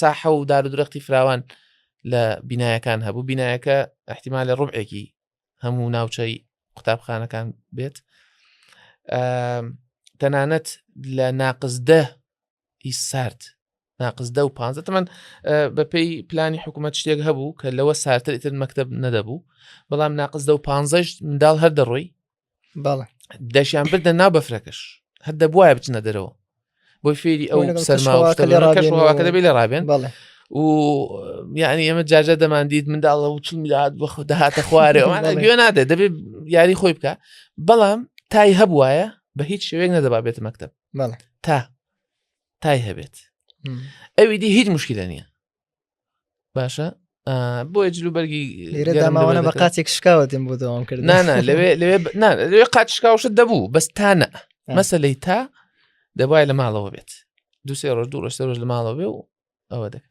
ساحە و دار و درەختی فراوان لە بینایەکان هەبوو. بینایەکە احتیمال ڕوبعێکی هەموو ناوچەی قوتابخانەکان بێت. تەنانەت لە ناقزدە هی سارد ناقزدە و 15 تەمان بەپێی پلانی حکوومەت شتێک هەبوو کە لەوە سارتر ئیتر مەکتەب نەدەبوو، بەڵام ناقزدە و 15 منداڵ هەر دەڕۆی دەشیان بردە ناو بەفرەکەش هەر دەبواە بچنە دەرەوە بۆی فێری ئەو سەرماوەکە دەبێت لە ڕابێن. و یعنی ئەمە جاجە دەماندید منداڵە و چ میلات بەخۆ داهاتە خوارێ گوێ نادێت دەبێت یاری خۆی بکە، بەڵام تای هەبوایە بە هیچ شوێک نەدەبا بێت مەکتەب تای هەبێت ئەوی دی هیچ مشکلە نییە. باشە بۆیە جلوبەرگی داماوانە بە قاتێک شکاوەتیم بۆ دەوام کرد لەوێ قات شکاوشت دەبوو بەس تانە مەسەلەی تا دەبای لە ماڵەوە بێت 2 ڕۆژ لە ماڵەوە بێ و ئەوە دەکە.